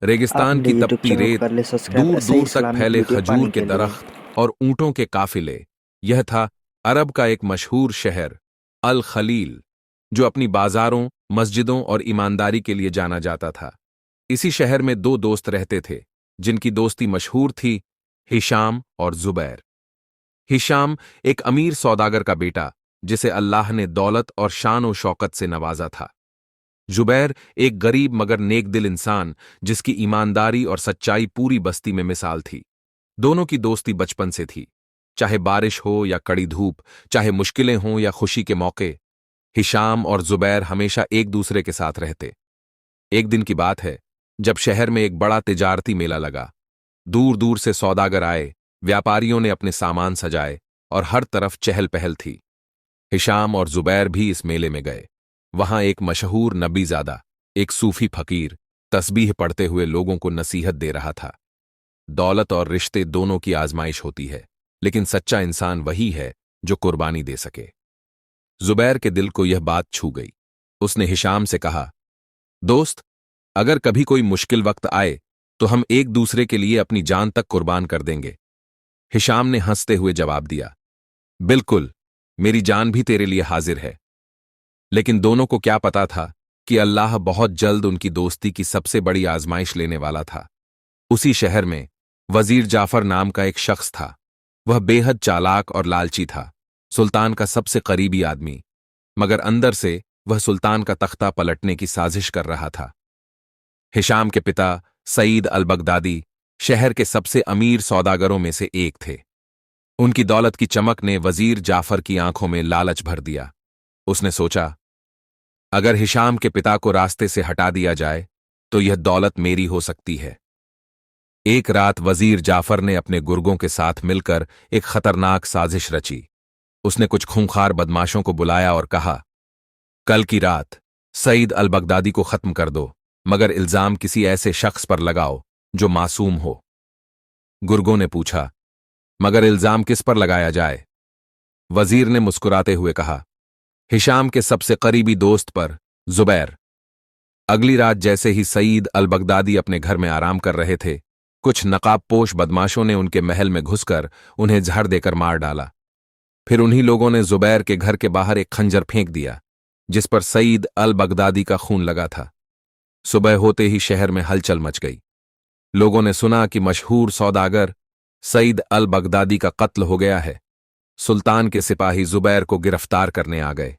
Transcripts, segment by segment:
रेगिस्तान अपने की यूट्यूब तपती चैनल को रेत, कर ले सब्सक्राइब दूर ऐसे ही दूर तक इस्लामिक फैले वीडियो खजूर पाने के के लिए। दरख्त और ऊंटों के काफिले। यह था अरब का एक मशहूर शहर, अल खलील, जो अपनी बाजारों, मस्जिदों और ईमानदारी के लिए जाना जाता था। इसी शहर में दो दोस्त रहते थे, जिनकी दोस्ती मशहूर थी, हिशाम और जुबैर। हिशाम एक अमीर सौदागर का बेटा, जिसे अल्लाह ने दौलत और शान और शौकत से नवाजा था। जुबैर एक गरीब मगर नेक दिल इंसान, जिसकी ईमानदारी और सच्चाई पूरी बस्ती में मिसाल थी। दोनों की दोस्ती बचपन से थी। चाहे बारिश हो या कड़ी धूप, चाहे मुश्किलें हों या खुशी के मौके, हिशाम और जुबैर हमेशा एक दूसरे के साथ रहते। एक दिन की बात है, जब शहर में एक बड़ा तिजारती मेला लगा। दूर दूर से सौदागर आए, व्यापारियों ने अपने सामान सजाए और हर तरफ चहल पहल थी। हिशाम और जुबैर भी इस मेले में गए। वहां एक मशहूर नबीजादा, एक सूफी फकीर, तस्बीह पढ़ते हुए लोगों को नसीहत दे रहा था। दौलत और रिश्ते दोनों की आजमाइश होती है, लेकिन सच्चा इंसान वही है जो कुर्बानी दे सके। जुबैर के दिल को यह बात छू गई। उसने हिशाम से कहा, दोस्त, अगर कभी कोई मुश्किल वक्त आए तो हम एक दूसरे के लिए अपनी जान तक कुर्बान कर देंगे। हिशाम ने हंसते हुए जवाब दिया, बिल्कुल, मेरी जान भी तेरे लिए हाजिर है। लेकिन दोनों को क्या पता था कि अल्लाह बहुत जल्द उनकी दोस्ती की सबसे बड़ी आजमाइश लेने वाला था। उसी शहर में वजीर जाफर नाम का एक शख्स था। वह बेहद चालाक और लालची था, सुल्तान का सबसे करीबी आदमी, मगर अंदर से वह सुल्तान का तख्ता पलटने की साजिश कर रहा था। हिशाम के पिता सईद अल बगदादी शहर के सबसे अमीर सौदागरों में से एक थे। उनकी दौलत की चमक ने वजीर जाफर की आंखों में लालच भर दिया। उसने सोचा, अगर हिशाम के पिता को रास्ते से हटा दिया जाए तो यह दौलत मेरी हो सकती है। एक रात वजीर जाफर ने अपने गुर्गों के साथ मिलकर एक खतरनाक साजिश रची। उसने कुछ खूंखार बदमाशों को बुलाया और कहा, कल की रात सईद अल बगदादी को खत्म कर दो, मगर इल्जाम किसी ऐसे शख्स पर लगाओ जो मासूम हो। गुर्गों ने पूछा, मगर इल्जाम किस पर लगाया जाए? वजीर ने मुस्कुराते हुए कहा, हिशाम के सबसे करीबी दोस्त पर, जुबैर। अगली रात जैसे ही सईद अल बगदादी अपने घर में आराम कर रहे थे, कुछ नकाबपोश बदमाशों ने उनके महल में घुसकर उन्हें जहर देकर मार डाला। फिर उन्हीं लोगों ने जुबैर के घर के बाहर एक खंजर फेंक दिया, जिस पर सईद अल बगदादी का खून लगा था। सुबह होते ही शहर में हलचल मच गई। लोगों ने सुना कि मशहूर सौदागर सईद अल बगदादी का कत्ल हो गया है। सुल्तान के सिपाही जुबैर को गिरफ्तार करने आ गए।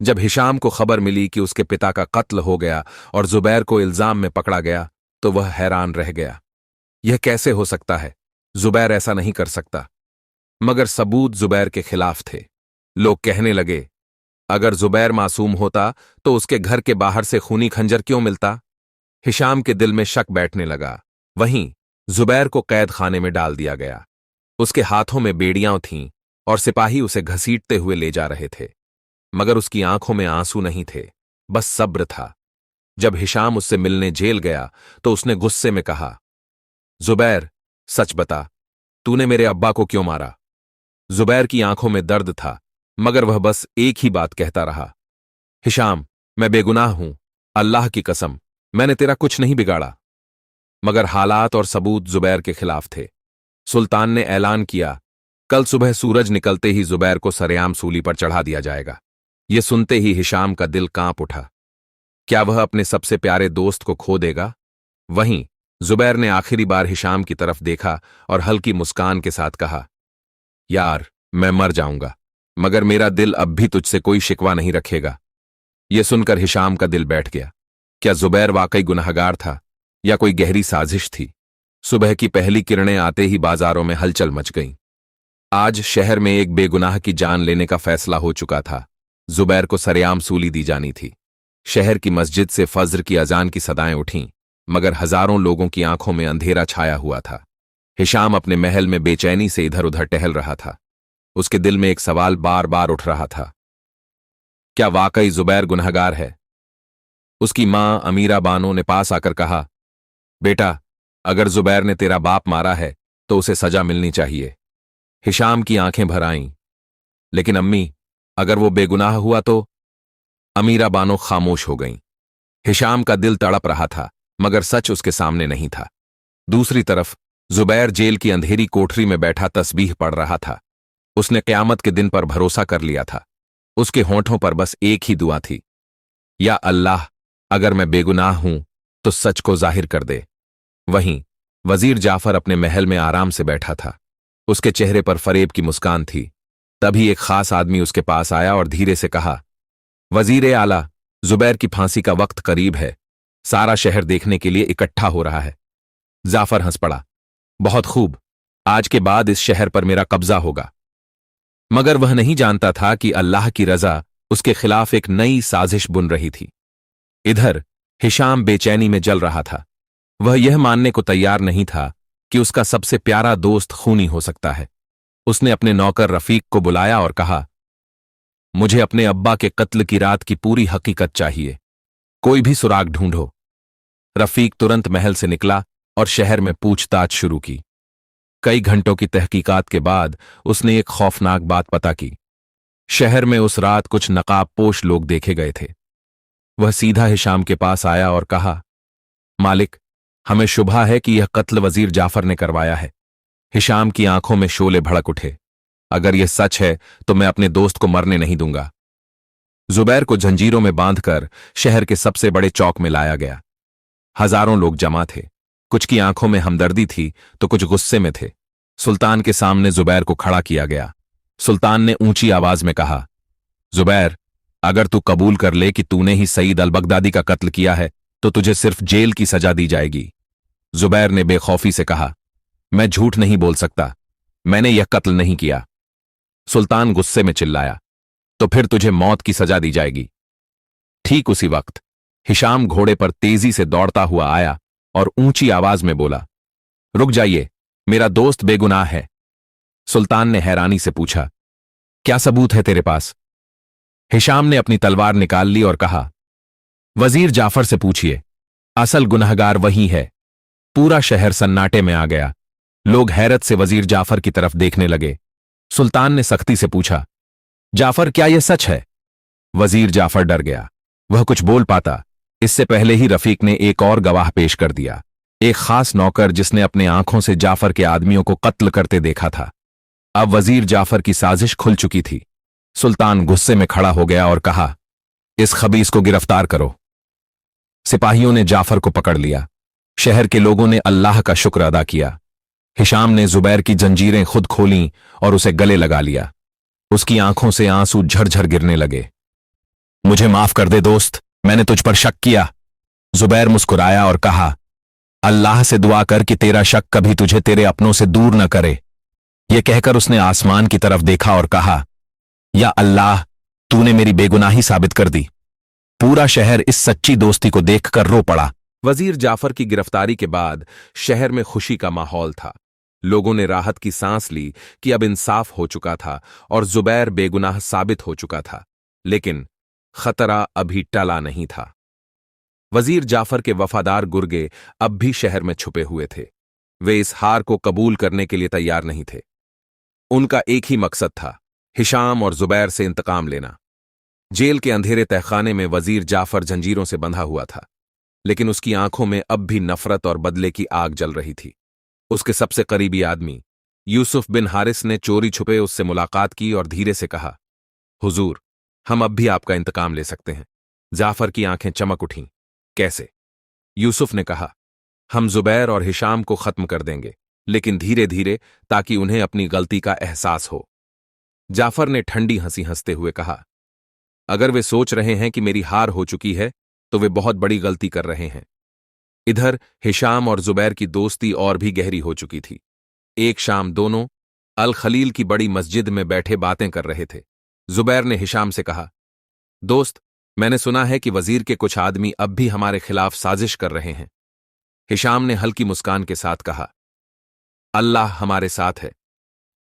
जब हिशाम को खबर मिली कि उसके पिता का कत्ल हो गया और जुबैर को इल्जाम में पकड़ा गया, तो वह हैरान रह गया। यह कैसे हो सकता है? जुबैर ऐसा नहीं कर सकता। मगर सबूत जुबैर के खिलाफ थे। लोग कहने लगे, अगर जुबैर मासूम होता तो उसके घर के बाहर से खूनी खंजर क्यों मिलता? हिशाम के दिल में शक बैठने लगा। वहीं जुबैर को कैद खाने में डाल दिया गया। उसके हाथों में बेड़ियां थीं और सिपाही उसे घसीटते हुए ले जा रहे थे, मगर उसकी आंखों में आंसू नहीं थे, बस सब्र था। जब हिशाम उससे मिलने जेल गया तो उसने गुस्से में कहा, जुबैर, सच बता, तूने मेरे अब्बा को क्यों मारा? जुबैर की आंखों में दर्द था, मगर वह बस एक ही बात कहता रहा, हिशाम, मैं बेगुनाह हूं, अल्लाह की कसम, मैंने तेरा कुछ नहीं बिगाड़ा। मगर हालात और सबूत जुबैर के खिलाफ थे। सुल्तान ने ऐलान किया, कल सुबह सूरज निकलते ही जुबैर को सरेआम सूली पर चढ़ा दिया जाएगा। यह सुनते ही हिशाम का दिल कांप उठा। क्या वह अपने सबसे प्यारे दोस्त को खो देगा? वहीं जुबैर ने आखिरी बार हिशाम की तरफ देखा और हल्की मुस्कान के साथ कहा, यार, मैं मर जाऊंगा, मगर मेरा दिल अब भी तुझसे कोई शिकवा नहीं रखेगा। यह सुनकर हिशाम का दिल बैठ गया। क्या जुबैर वाकई गुनहगार था या कोई गहरी साजिश थी? सुबह की पहली किरणें आते ही बाजारों में हलचल मच गईं। आज शहर में एक बेगुनाह की जान लेने का फैसला हो चुका था। जुबैर को सरेआम सूली दी जानी थी। शहर की मस्जिद से फज्र की अजान की सदाएं उठीं, मगर हजारों लोगों की आंखों में अंधेरा छाया हुआ था। हिशाम अपने महल में बेचैनी से इधर उधर टहल रहा था। उसके दिल में एक सवाल बार बार उठ रहा था, क्या वाकई जुबैर गुनहगार है? उसकी मां अमीरा बानो ने पास आकर कहा, बेटा, अगर जुबैर ने तेरा बाप मारा है तो उसे सजा मिलनी चाहिए। हिशाम की आंखें भर आईं। लेकिन अम्मी, अगर वो बेगुनाह हुआ तो? अमीरा बानो खामोश हो गईं। हिशाम का दिल तड़प रहा था, मगर सच उसके सामने नहीं था। दूसरी तरफ जुबैर जेल की अंधेरी कोठरी में बैठा तस्बीह पढ़ रहा था। उसने क़यामत के दिन पर भरोसा कर लिया था। उसके होंठों पर बस एक ही दुआ थी, या अल्लाह, अगर मैं बेगुनाह हूं तो सच को जाहिर कर दे। वहीं वजीर जाफर अपने महल में आराम से बैठा था। उसके चेहरे पर फरेब की मुस्कान थी। तभी एक खास आदमी उसके पास आया और धीरे से कहा, वजीर आला, जुबैर की फांसी का वक्त करीब है। सारा शहर देखने के लिए इकट्ठा हो रहा है। जाफर हंस पड़ा। बहुत खूब, आज के बाद इस शहर पर मेरा कब्जा होगा। मगर वह नहीं जानता था कि अल्लाह की रजा उसके खिलाफ एक नई साजिश बुन रही थी। इधर हिशाम बेचैनी में जल रहा था। वह यह मानने को तैयार नहीं था कि उसका सबसे प्यारा दोस्त खूनी हो सकता है। उसने अपने नौकर रफीक को बुलाया और कहा, मुझे अपने अब्बा के कत्ल की रात की पूरी हकीकत चाहिए। कोई भी सुराग ढूंढो। रफीक तुरंत महल से निकला और शहर में पूछताछ शुरू की। कई घंटों की तहकीकात के बाद उसने एक खौफनाक बात पता की। शहर में उस रात कुछ नकाबपोश लोग देखे गए थे। वह सीधा हिशाम के पास आया और कहा, मालिक, हमें शुबा है कि यह कत्ल वजीर जाफर ने करवाया है। हिशाम की आंखों में शोले भड़क उठे। अगर यह सच है तो मैं अपने दोस्त को मरने नहीं दूंगा। जुबैर को जंजीरों में बांधकर शहर के सबसे बड़े चौक में लाया गया। हजारों लोग जमा थे। कुछ की आंखों में हमदर्दी थी तो कुछ गुस्से में थे। सुल्तान के सामने जुबैर को खड़ा किया गया। सुल्तान ने ऊंची आवाज में कहा, जुबैर, अगर तू कबूल कर ले कि तूने ही सईद अल बगदादी का कत्ल किया है तो तुझे सिर्फ जेल की सजा दी जाएगी। जुबैर ने बेखौफी से कहा, मैं झूठ नहीं बोल सकता, मैंने यह कत्ल नहीं किया। सुल्तान गुस्से में चिल्लाया, तो फिर तुझे मौत की सजा दी जाएगी। ठीक उसी वक्त हिशाम घोड़े पर तेजी से दौड़ता हुआ आया और ऊंची आवाज में बोला, रुक जाइए, मेरा दोस्त बेगुनाह है। सुल्तान ने हैरानी से पूछा, क्या सबूत है तेरे पास? हिशाम ने अपनी तलवार निकाल ली और कहा, वजीर जाफर से पूछिए, असल गुनहगार वही है। पूरा शहर सन्नाटे में आ गया। लोग हैरत से वजीर जाफर की तरफ देखने लगे। सुल्तान ने सख्ती से पूछा, जाफर, क्या यह सच है? वजीर जाफर डर गया। वह कुछ बोल पाता इससे पहले ही रफीक ने एक और गवाह पेश कर दिया, एक खास नौकर जिसने अपने आंखों से जाफर के आदमियों को कत्ल करते देखा था। अब वजीर जाफर की साजिश खुल चुकी थी। सुल्तान गुस्से में खड़ा हो गया और कहा, इस खबीस को गिरफ्तार करो। सिपाहियों ने जाफर को पकड़ लिया। शहर के लोगों ने अल्लाह का शुक्र अदा किया। हिशाम ने जुबैर की जंजीरें खुद खोलीं और उसे गले लगा लिया। उसकी आंखों से आंसू झरझर गिरने लगे। मुझे माफ कर दे दोस्त, मैंने तुझ पर शक किया। जुबैर मुस्कुराया और कहा, अल्लाह से दुआ कर कि तेरा शक कभी तुझे तेरे अपनों से दूर न करे। यह कहकर उसने आसमान की तरफ देखा और कहा, या अल्लाह, तूने मेरी बेगुनाही साबित कर दी। पूरा शहर इस सच्ची दोस्ती को देखकर रो पड़ा। वजीर जाफर की गिरफ्तारी के बाद शहर में खुशी का माहौल था। लोगों ने राहत की सांस ली कि अब इंसाफ हो चुका था और जुबैर बेगुनाह साबित हो चुका था। लेकिन खतरा अभी टला नहीं था। वजीर जाफर के वफादार गुर्गे अब भी शहर में छुपे हुए थे। वे इस हार को कबूल करने के लिए तैयार नहीं थे। उनका एक ही मकसद था, हिशाम और जुबैर से इंतकाम लेना। जेल के अंधेरे तहखाने में वजीर जाफर जंजीरों से बंधा हुआ था, लेकिन उसकी आंखों में अब भी नफरत और बदले की आग जल रही थी। उसके सबसे करीबी आदमी यूसुफ बिन हारिस ने चोरी छुपे उससे मुलाकात की और धीरे से कहा, हुजूर, हम अब भी आपका इंतकाम ले सकते हैं। जाफर की आंखें चमक उठीं। कैसे? यूसुफ ने कहा, हम जुबैर और हिशाम को खत्म कर देंगे, लेकिन धीरे धीरे, ताकि उन्हें अपनी गलती का एहसास हो। जाफर ने ठंडी हंसी हंसते हुए कहा, अगर वे सोच रहे हैं कि मेरी हार हो चुकी है तो वे बहुत बड़ी गलती कर रहे हैं। इधर हिशाम और जुबैर की दोस्ती और भी गहरी हो चुकी थी। एक शाम दोनों अल खलील की बड़ी मस्जिद में बैठे बातें कर रहे थे। जुबैर ने हिशाम से कहा, दोस्त, मैंने सुना है कि वजीर के कुछ आदमी अब भी हमारे खिलाफ साजिश कर रहे हैं। हिशाम ने हल्की मुस्कान के साथ कहा, अल्लाह हमारे साथ है।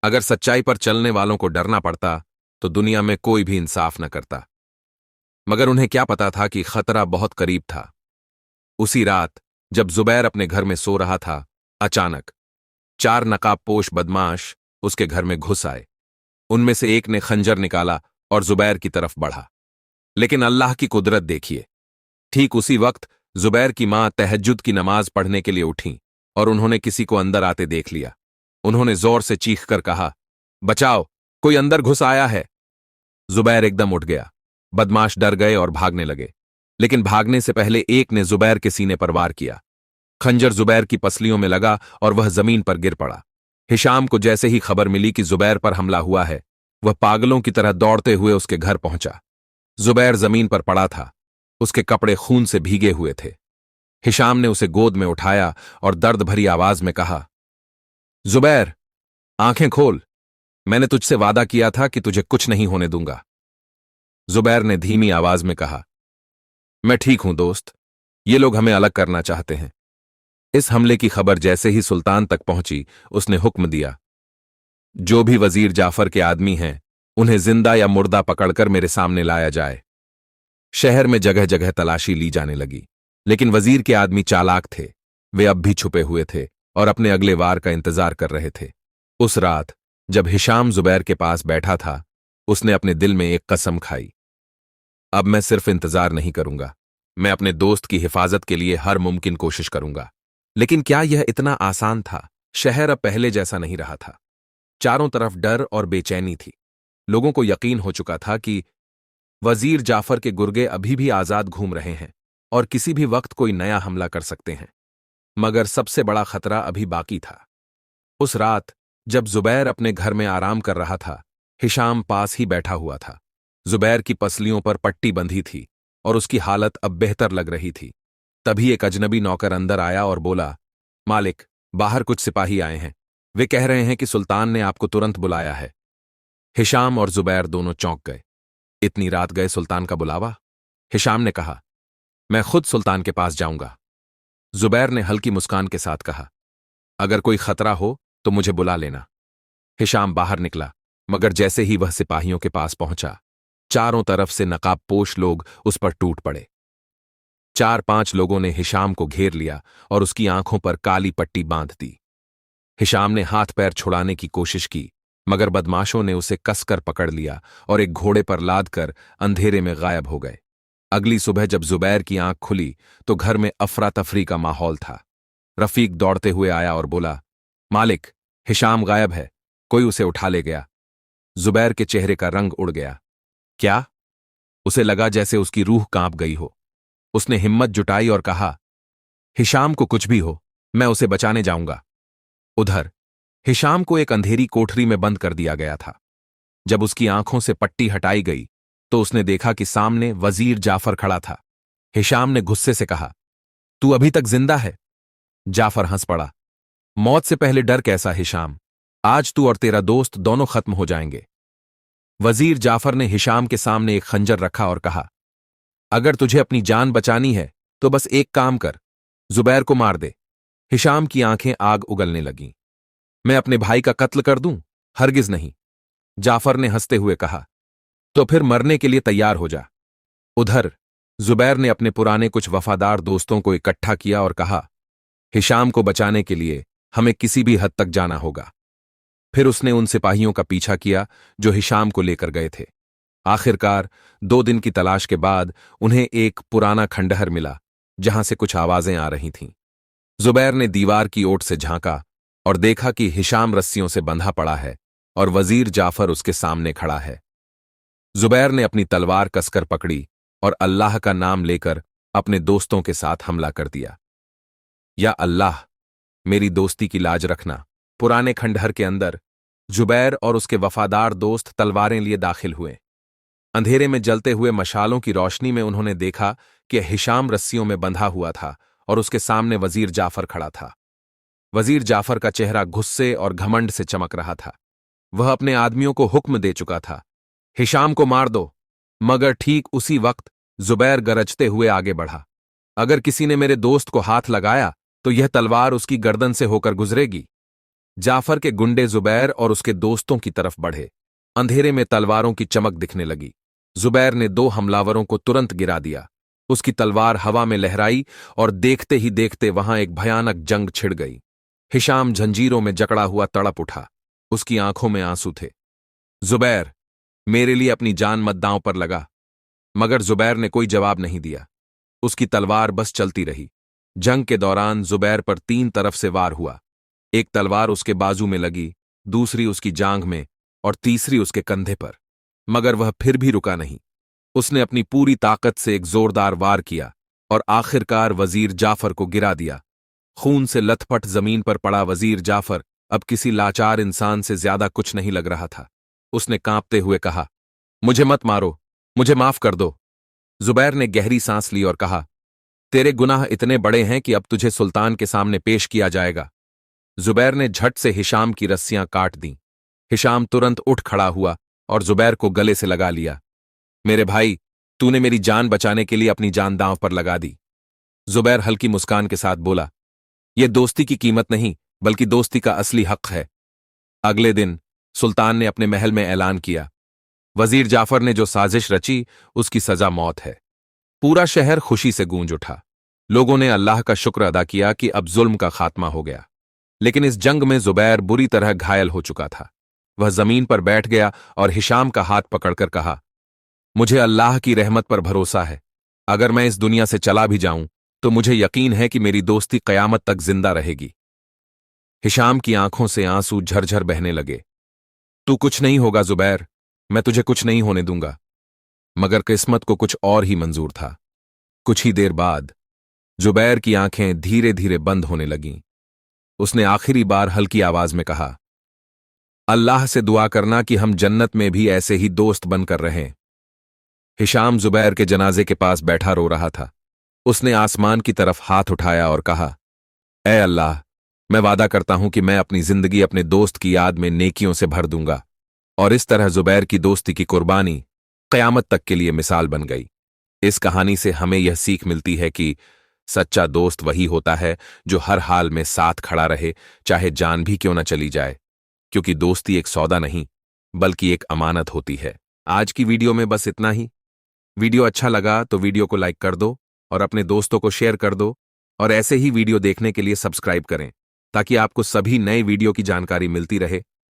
अगर सच्चाई पर चलने वालों को डरना पड़ता तो दुनिया में कोई भी इंसाफ न करता। मगर उन्हें क्या पता था कि खतरा बहुत करीब था। उसी रात जब जुबैर अपने घर में सो रहा था, अचानक 4 नकाबपोश बदमाश उसके घर में घुस आए। उनमें से एक ने खंजर निकाला और जुबैर की तरफ बढ़ा। लेकिन अल्लाह की कुदरत देखिए, ठीक उसी वक्त जुबैर की मां तहज्जुद की नमाज पढ़ने के लिए उठीं और उन्होंने किसी को अंदर आते देख लिया। उन्होंने जोर से चीख कर कहा, बचाओ, कोई अंदर घुस आया है। जुबैर एकदम उठ गया। बदमाश डर गए और भागने लगे, लेकिन भागने से पहले एक ने जुबैर के सीने पर वार किया। खंजर जुबैर की पसलियों में लगा और वह जमीन पर गिर पड़ा। हिशाम को जैसे ही खबर मिली कि जुबैर पर हमला हुआ है, वह पागलों की तरह दौड़ते हुए उसके घर पहुंचा। जुबैर जमीन पर पड़ा था, उसके कपड़े खून से भीगे हुए थे। हिशाम ने उसे गोद में उठाया और दर्द भरी आवाज में कहा, जुबैर, आंखें खोल, मैंने तुझसे वादा किया था कि तुझे कुछ नहीं होने दूंगा। जुबैर ने धीमी आवाज में कहा, मैं ठीक हूं दोस्त, ये लोग हमें अलग करना चाहते हैं। इस हमले की खबर जैसे ही सुल्तान तक पहुंची, उसने हुक्म दिया, जो भी वजीर जाफर के आदमी हैं, उन्हें जिंदा या मुर्दा पकड़कर मेरे सामने लाया जाए। शहर में जगह जगह तलाशी ली जाने लगी, लेकिन वजीर के आदमी चालाक थे। वे अब भी छुपे हुए थे और अपने अगले वार का इंतजार कर रहे थे। उस रात जब हिशाम जुबैर के पास बैठा था, उसने अपने दिल में एक कसम खाई, अब मैं सिर्फ इंतजार नहीं करूंगा, मैं अपने दोस्त की हिफाजत के लिए हर मुमकिन कोशिश करूंगा। लेकिन क्या यह इतना आसान था? शहर अब पहले जैसा नहीं रहा था। चारों तरफ डर और बेचैनी थी। लोगों को यकीन हो चुका था कि वजीर जाफर के गुर्गे अभी भी आजाद घूम रहे हैं और किसी भी वक्त कोई नया हमला कर सकते हैं। मगर सबसे बड़ा खतरा अभी बाकी था। उस रात जब जुबैर अपने घर में आराम कर रहा था, हिशाम पास ही बैठा हुआ था। जुबैर की पसलियों पर पट्टी बंधी थी और उसकी हालत अब बेहतर लग रही थी। तभी एक अजनबी नौकर अंदर आया और बोला, मालिक, बाहर कुछ सिपाही आए हैं। वे कह रहे हैं कि सुल्तान ने आपको तुरंत बुलाया है। हिशाम और जुबैर दोनों चौंक गए। इतनी रात गए सुल्तान का बुलावा? हिशाम ने कहा, मैं खुद सुल्तान के पास जाऊंगा। जुबैर ने हल्की मुस्कान के साथ कहा, अगर कोई खतरा हो तो मुझे बुला लेना। हिशाम बाहर निकला, मगर जैसे ही वह सिपाहियों के पास पहुंचा, चारों तरफ से नकाबपोश लोग उस पर टूट पड़े। 4-5 लोगों ने हिशाम को घेर लिया और उसकी आंखों पर काली पट्टी बांध दी। हिशाम ने हाथ पैर छुड़ाने की कोशिश की, मगर बदमाशों ने उसे कसकर पकड़ लिया और एक घोड़े पर लादकर अंधेरे में गायब हो गए। अगली सुबह जब जुबैर की आंख खुली तो घर में अफरा तफरी का माहौल था। रफीक दौड़ते हुए आया और बोला, मालिक, हिशाम गायब है, कोई उसे उठा ले गया। जुबैर के चेहरे का रंग उड़ गया। क्या? उसे लगा जैसे उसकी रूह कांप गई हो। उसने हिम्मत जुटाई और कहा, हिशाम को कुछ भी हो, मैं उसे बचाने जाऊंगा। उधर हिशाम को एक अंधेरी कोठरी में बंद कर दिया गया था। जब उसकी आंखों से पट्टी हटाई गई तो उसने देखा कि सामने वजीर जाफर खड़ा था। हिशाम ने गुस्से से कहा, तू अभी तक जिंदा है? जाफर हंस पड़ा, मौत से पहले डर कैसा हिशाम, आज तू और तेरा दोस्त दोनों खत्म हो जाएंगे। वजीर जाफर ने हिशाम के सामने एक खंजर रखा और कहा, अगर तुझे अपनी जान बचानी है तो बस एक काम कर, जुबैर को मार दे। हिशाम की आंखें आग उगलने लगीं। मैं अपने भाई का कत्ल कर दूं? हरगिज नहीं। जाफर ने हंसते हुए कहा, तो फिर मरने के लिए तैयार हो जा। उधर जुबैर ने अपने पुराने कुछ वफादार दोस्तों को इकट्ठा किया और कहा, हिशाम को बचाने के लिए हमें किसी भी हद तक जाना होगा। फिर उसने उन सिपाहियों का पीछा किया जो हिशाम को लेकर गए थे। आखिरकार 2 दिन की तलाश के बाद उन्हें एक पुराना खंडहर मिला जहां से कुछ आवाजें आ रही थीं। जुबैर ने दीवार की ओट से झांका और देखा कि हिशाम रस्सियों से बंधा पड़ा है और वजीर जाफर उसके सामने खड़ा है। जुबैर ने अपनी तलवार कसकर पकड़ी और अल्लाह का नाम लेकर अपने दोस्तों के साथ हमला कर दिया। या अल्लाह, मेरी दोस्ती की लाज रखना। पुराने खंडहर के अंदर जुबैर और उसके वफादार दोस्त तलवारें लिए दाखिल हुए। अंधेरे में जलते हुए मशालों की रोशनी में उन्होंने देखा कि हिशाम रस्सियों में बंधा हुआ था और उसके सामने वजीर जाफर खड़ा था। वजीर जाफर का चेहरा गुस्से और घमंड से चमक रहा था। वह अपने आदमियों को हुक्म दे चुका था, हिशाम को मार दो। मगर ठीक उसी वक्त जुबैर गरजते हुए आगे बढ़ा। अगर किसी ने मेरे दोस्त को हाथ लगाया तो यह तलवार उसकी गर्दन से होकर गुजरेगी। जाफर के गुंडे जुबैर और उसके दोस्तों की तरफ बढ़े। अंधेरे में तलवारों की चमक दिखने लगी। जुबैर ने 2 हमलावरों को तुरंत गिरा दिया। उसकी तलवार हवा में लहराई और देखते ही देखते वहां एक भयानक जंग छिड़ गई। हिशाम जंजीरों में जकड़ा हुआ तड़प उठा। उसकी आंखों में आंसू थे। जुबैर, मेरे लिए अपनी जान मत दांव पर लगा। मगर जुबैर ने कोई जवाब नहीं दिया। उसकी तलवार बस चलती रही। जंग के दौरान जुबैर पर 3 तरफ से वार हुआ। एक तलवार उसके बाजू में लगी, दूसरी उसकी जांघ में और तीसरी उसके कंधे पर। मगर वह फिर भी रुका नहीं। उसने अपनी पूरी ताकत से एक जोरदार वार किया और आखिरकार वजीर जाफर को गिरा दिया। खून से लथपथ जमीन पर पड़ा वजीर जाफर अब किसी लाचार इंसान से ज्यादा कुछ नहीं लग रहा था। उसने कांपते हुए कहा, मुझे मत मारो, मुझे माफ कर दो। जुबैर ने गहरी सांस ली और कहा, तेरे गुनाह इतने बड़े हैं कि अब तुझे सुल्तान के सामने पेश किया जाएगा। जुबैर ने झट से हिशाम की रस्सियां काट दीं। हिशाम तुरंत उठ खड़ा हुआ और जुबैर को गले से लगा लिया। मेरे भाई, तूने मेरी जान बचाने के लिए अपनी जान दांव पर लगा दी। जुबैर हल्की मुस्कान के साथ बोला, यह दोस्ती की कीमत नहीं, बल्कि दोस्ती का असली हक है। अगले दिन सुल्तान ने अपने महल में ऐलान किया, वजीर जाफर ने जो साजिश रची उसकी सजा मौत है। पूरा शहर खुशी से गूंज उठा। लोगों ने अल्लाह का शुक्र अदा किया कि अब जुल्म का खात्मा हो गया। लेकिन इस जंग में जुबैर बुरी तरह घायल हो चुका था। वह जमीन पर बैठ गया और हिशाम का हाथ पकड़कर कहा, मुझे अल्लाह की रहमत पर भरोसा है। अगर मैं इस दुनिया से चला भी जाऊं तो मुझे यकीन है कि मेरी दोस्ती कयामत तक जिंदा रहेगी। हिशाम की आंखों से आंसू झरझर बहने लगे। तू कुछ नहीं होगा जुबैर, मैं तुझे कुछ नहीं होने दूंगा। मगर किस्मत को कुछ और ही मंजूर था। कुछ ही देर बाद जुबैर की आंखें धीरे धीरे बंद होने लगीं। उसने आखिरी बार हल्की आवाज में कहा, अल्लाह से दुआ करना कि हम जन्नत में भी ऐसे ही दोस्त बनकर रहें। हिशाम जुबैर के जनाजे के पास बैठा रो रहा था। उसने आसमान की तरफ हाथ उठाया और कहा, ऐ अल्लाह, मैं वादा करता हूं कि मैं अपनी जिंदगी अपने दोस्त की याद में नेकियों से भर दूंगा। और इस तरह जुबैर की दोस्ती की कुर्बानी कयामत तक के लिए मिसाल बन गई। इस कहानी से हमें यह सीख मिलती है कि सच्चा दोस्त वही होता है जो हर हाल में साथ खड़ा रहे, चाहे जान भी क्यों न चली जाए। क्योंकि दोस्ती एक सौदा नहीं, बल्कि एक अमानत होती है। आज की वीडियो में बस इतना ही। वीडियो अच्छा लगा तो वीडियो को लाइक कर दो और अपने दोस्तों को शेयर कर दो। और ऐसे ही वीडियो देखने के लिए सब्सक्राइब करें ताकि आपको सभी नए वीडियो की जानकारी मिलती रहे।